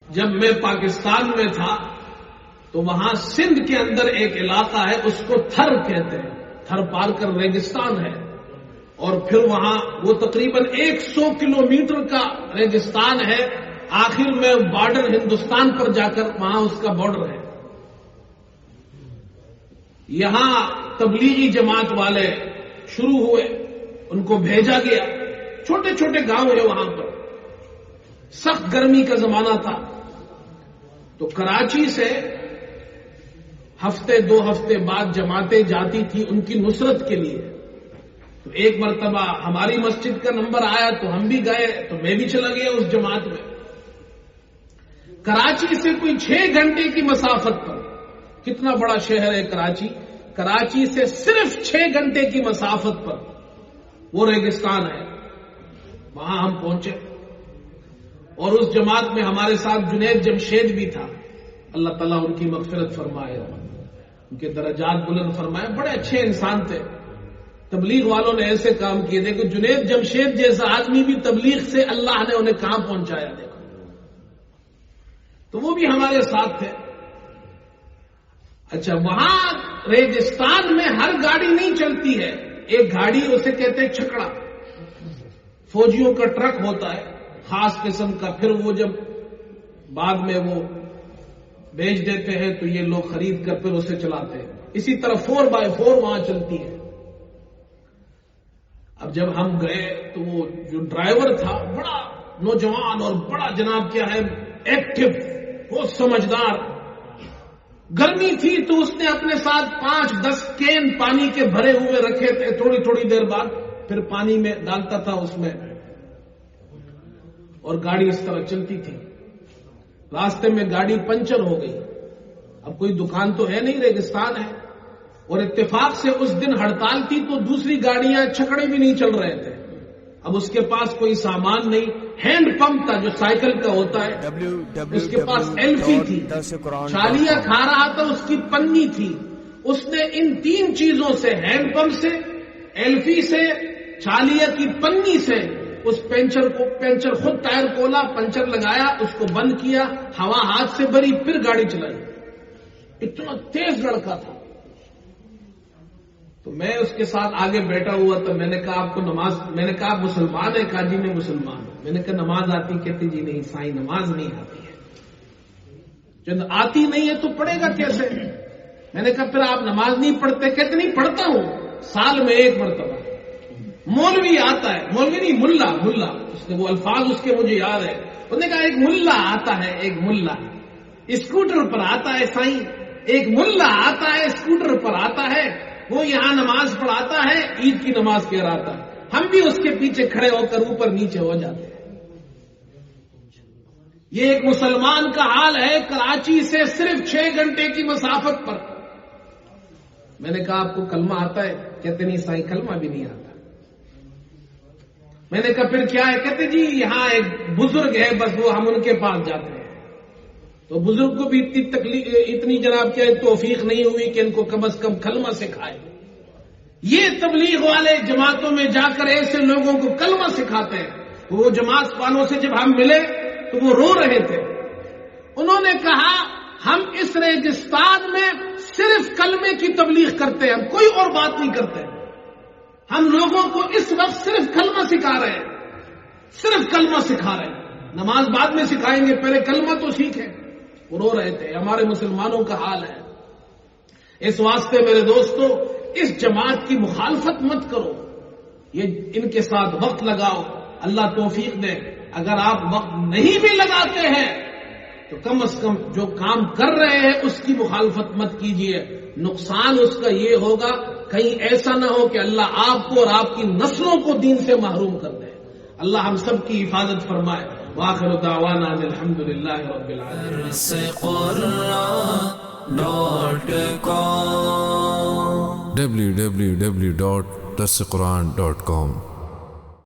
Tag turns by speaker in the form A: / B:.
A: جب میں پاکستان میں تھا تو وہاں سندھ کے اندر ایک علاقہ ہے، اس کو تھر کہتے ہیں، تھر پار کر ریگستان ہے، اور پھر وہاں وہ تقریباً 100 کلومیٹر کا ریگستان ہے، آخر میں بارڈر ہندوستان پر جا کر وہاں اس کا بارڈر ہے۔ یہاں تبلیغی جماعت والے شروع ہوئے، ان کو بھیجا گیا، چھوٹے چھوٹے گاؤں ہیں وہاں پر، سخت گرمی کا زمانہ تھا، تو کراچی سے ہفتے 2 ہفتے بعد جماعتیں جاتی تھی ان کی نصرت کے لیے۔ تو ایک مرتبہ ہماری مسجد کا نمبر آیا تو ہم بھی گئے، تو میں بھی چلا گیا اس جماعت میں۔ کراچی سے کوئی 6 گھنٹے کی مسافت پر، کتنا بڑا شہر ہے کراچی، کراچی سے صرف 6 گھنٹے کی مسافت پر وہ ریگستان ہے، وہاں ہم پہنچے، اور اس جماعت میں ہمارے ساتھ جنید جمشید بھی تھا، اللہ تعالیٰ ان کی مغفرت فرمائے، ان کے درجات بلند فرمائے، بڑے اچھے انسان تھے۔ تبلیغ والوں نے ایسے کام کیے، دیکھو جنید جمشید جیسا آدمی بھی تبلیغ سے اللہ نے انہیں کہاں پہنچایا، دیکھو۔ تو وہ بھی ہمارے ساتھ تھے۔ اچھا، وہاں ریگستان میں ہر گاڑی نہیں چلتی ہے، ایک گاڑی اسے کہتے ہیں چھکڑا، فوجیوں کا ٹرک ہوتا ہے خاص قسم کا، پھر وہ جب بعد میں وہ بیچ دیتے ہیں تو یہ لوگ خرید کر پھر اسے چلاتے ہیں۔ اسی طرح 4x4 وہاں چلتی ہے۔ اب جب ہم گئے تو وہ جو ڈرائیور تھا بڑا نوجوان اور بڑا جناب کیا ہے ایکٹیو، بہت سمجھدار، گرمی تھی تو اس نے اپنے ساتھ 5-10 کین پانی کے بھرے ہوئے رکھے تھے، تھوڑی تھوڑی دیر بعد پھر پانی میں ڈالتا تھا اس میں، اور گاڑی اس طرح چلتی تھی۔ راستے میں گاڑی پنچر ہو گئی، اب کوئی دکان تو ہے نہیں، ریگستان ہے، اور اتفاق سے اس دن ہڑتال تھی تو دوسری گاڑیاں چھکڑے بھی نہیں چل رہے تھے، اب اس کے پاس کوئی سامان نہیں، ہینڈ پمپ تھا جو سائیکل کا ہوتا ہے، اس کے پاس ایلفی تھی، چھالیاں کھا رہا تھا، اس کی پنی تھی، اس نے ان 3 چیزوں سے، ہینڈ پمپ سے، ایلفی سے، چھالیہ کی پنی سے اس پنچر خود ٹائر کھولا، پنچر لگایا، اس کو بند کیا، ہوا ہاتھ سے بھری، پھر گاڑی چلائی۔ اتنا تیز لڑکا تھا۔ تو میں اس کے ساتھ آگے بیٹھا ہوا تھا، میں نے کہا آپ کو نماز، میں نے کہا آپ مسلمان ہیں؟ کہا جی میں مسلمان ہوں۔ میں نے کہا نماز آتی؟ کہتے جی نہیں سائیں نماز نہیں آتی ہے۔ جب آتی نہیں ہے تو پڑھے گا کیسے؟ میں نے کہا پھر آپ نماز نہیں پڑھتے؟ کہتے نہیں پڑھتا ہوں، سال میں 1 مرتبہ۔ مولوی آتا ہے، مولوی نہیں ملا، اس نے وہ الفاظ اس کے مجھے یاد ہے، انہوں نے کہا ایک ملا آتا ہے، ایک ملا اسکوٹر پر آتا ہے سائیں، ایک ملا آتا ہے اسکوٹر پر آتا ہے، وہ یہاں نماز پڑھاتا ہے، عید کی نماز کہلاتا ہے، ہم بھی اس کے پیچھے کھڑے ہو کر اوپر نیچے ہو جاتے ہیں۔ یہ ایک مسلمان کا حال ہے کراچی سے صرف 6 گھنٹے کی مسافت پر۔ میں نے کہا آپ کو کلمہ آتا ہے؟ کہتے نہیں سائیں کلمہ بھی نہیں آتا۔ میں نے کہا پھر کیا ہے؟ کہتے جی یہاں ایک بزرگ ہے، بس وہ ہم ان کے پاس جاتے ہیں۔ تو بزرگ کو بھی اتنی جناب کیا توفیق نہیں ہوئی کہ ان کو کم از کم کلمہ سکھائے۔ یہ تبلیغ والے جماعتوں میں جا کر ایسے لوگوں کو کلمہ سکھاتے ہیں۔ وہ جماعت والوں سے جب ہم ملے تو وہ رو رہے تھے، انہوں نے کہا ہم اس ریگستان میں صرف کلمے کی تبلیغ کرتے ہیں، ہم کوئی اور بات نہیں کرتے، ہم لوگوں کو اس وقت صرف کلمہ سکھا رہے ہیں، صرف کلمہ سکھا رہے ہیں، نماز بعد میں سکھائیں گے، پہلے کلمہ تو سیکھیں۔ وہ رو رہے تھے۔ ہمارے مسلمانوں کا حال ہے۔ اس واسطے میرے دوستو اس جماعت کی مخالفت مت کرو، یہ ان کے ساتھ وقت لگاؤ، اللہ توفیق دے۔ اگر آپ وقت نہیں بھی لگاتے ہیں تو کم از کم جو کام کر رہے ہیں اس کی مخالفت مت کیجیے، نقصان اس کا یہ ہوگا کہیں ایسا نہ ہو کہ اللہ آپ کو اور آپ کی نسلوں کو دین سے محروم کر دے۔ اللہ ہم سب کی حفاظت فرمائے۔ وآخر دعوانا الحمدللہ رب العالمین۔
B: www.darsequran.com